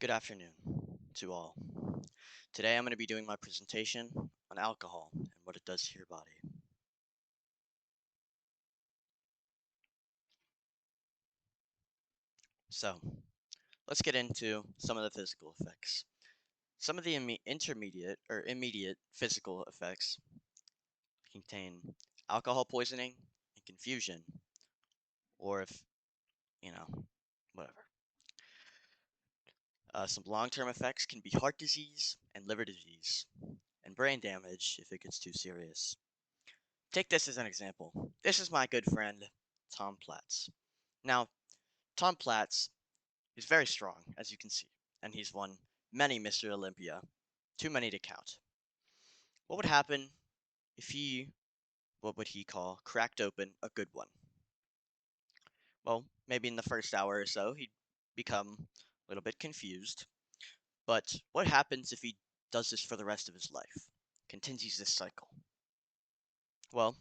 Good afternoon to all. Today I'm going to be doing my presentation on alcohol and what it does to your body. So, let's get into some of the physical effects. Some of the intermediate or immediate physical effects contain alcohol poisoning and confusion, or if, you know, whatever. Some long-term effects can be heart disease and liver disease, and brain damage if it gets too serious. Take this as an example. This is my good friend, Tom Platz. Now, Tom Platz is very strong, as you can see, and he's won many Mr. Olympia, too many to count. What would happen if he, what would he call, cracked open a good one? Well, maybe in the first hour or so, he'd become a little bit confused. But what happens if he does this for the rest of his life? Continues this cycle? Well,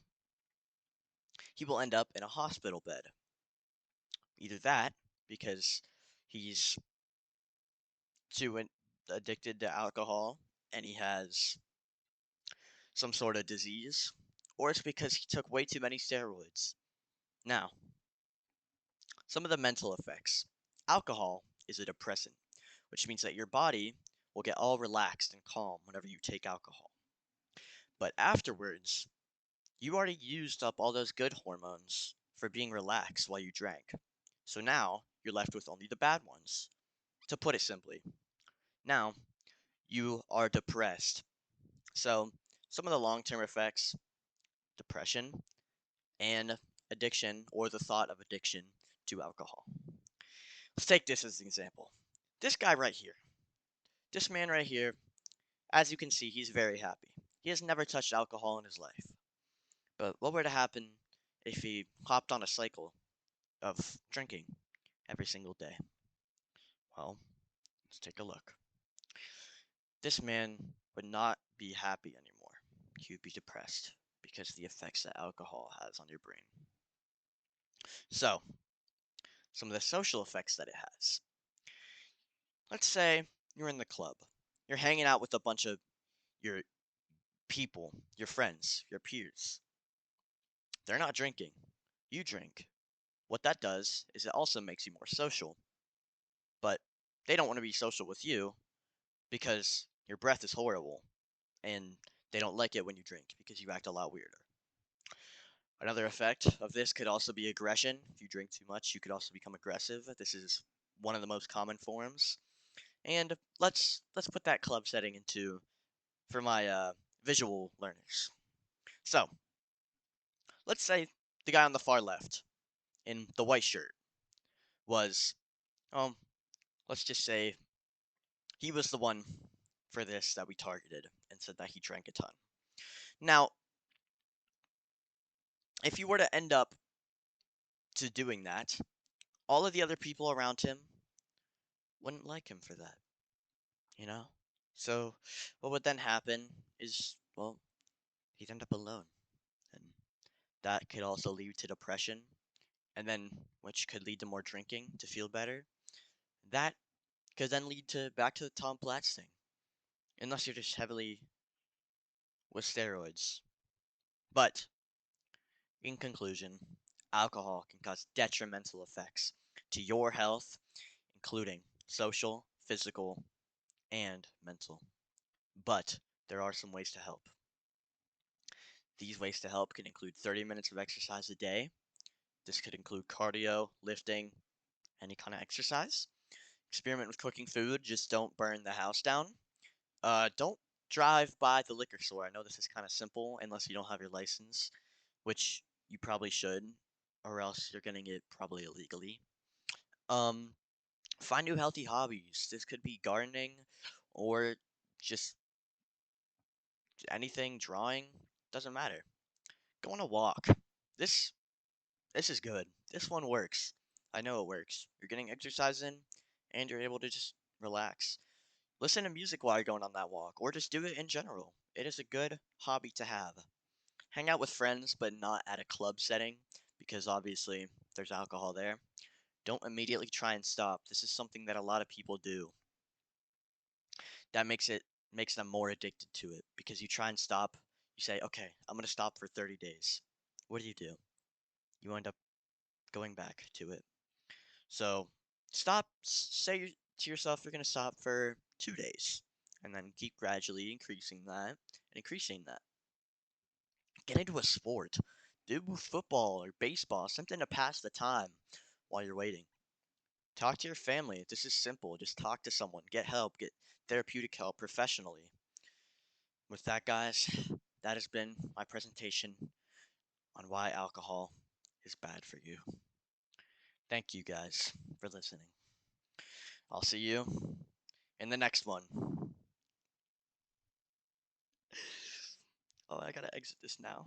he will end up in a hospital bed. Either that, because he's too addicted to alcohol and he has some sort of disease, or it's because he took way too many steroids. Now, some of the mental effects. Alcohol is a depressant, which means that your body will get all relaxed and calm whenever you take alcohol. But afterwards, you already used up all those good hormones for being relaxed while you drank. So now you're left with only the bad ones. To put it simply, now you are depressed. So, some of the long term effects depression, and addiction or the thought of addiction to alcohol. Let's take this as an example. This guy right here, this man right here, as you can see, he's very happy. He has never touched alcohol in his life. But what would happen if he hopped on a cycle of drinking every single day? Well, let's take a look. This man would not be happy anymore. He would be depressed because of the effects that alcohol has on your brain. So, some of the social effects that it has. Let's say you're in the club. You're hanging out with a bunch of your people, your friends, your peers. They're not drinking. You drink. What that does is it also makes you more social, but they don't want to be social with you because your breath is horrible and they don't like it when you drink because you act a lot weirder. Another effect of this could also be aggression. If you drink too much, you could also become aggressive. This is one of the most common forms. And let's put that club setting into for my visual learners. So, let's say the guy on the far left in the white shirt was, um, let's just say he was the one for this that we targeted and said that he drank a ton. Now, if you were to end up to doing that, all of the other people around him wouldn't like him for that, you know? So, what would then happen is, well, he'd end up alone. And that could also lead to depression, and then which could lead to more drinking to feel better. That could then lead to back to the Tom Platz thing, unless you're just heavily with steroids. But in conclusion, alcohol can cause detrimental effects to your health, including social, physical, and mental. But there are some ways to help. These ways to help can include 30 minutes of exercise a day. This could include cardio, lifting, any kind of exercise. Experiment with cooking food, just don't burn the house down. Don't drive by the liquor store. I know this is kind of simple unless you don't have your license, which you probably should, or else you're getting it probably illegally. Um, find new healthy hobbies. This could be gardening or just anything, drawing, doesn't matter. Go on a walk. This this is good. This one works. I know it works. You're getting exercise in and you're able to just relax. Listen to music while you're going on that walk, or just do it in general. It is a good hobby to have. Hang out with friends, but not at a club setting, because obviously there's alcohol there. Don't immediately try and stop. This is something that a lot of people do. that makes them more addicted to it because you try and stop. You say, okay, I'm gonna stop for 30 days. What do? You end up going back to it. So stop. Say to yourself, you're gonna stop for 2 days, and then keep gradually increasing that and increasing that. Get into a sport. Do football or baseball, something to pass the time while you're waiting. Talk to your family. This is simple. Just talk to someone. Get help. Get therapeutic help professionally. With that, guys, that has been my presentation on why alcohol is bad for you. Thank you guys for listening. I'll see you in the next one. Oh, I gotta exit this now.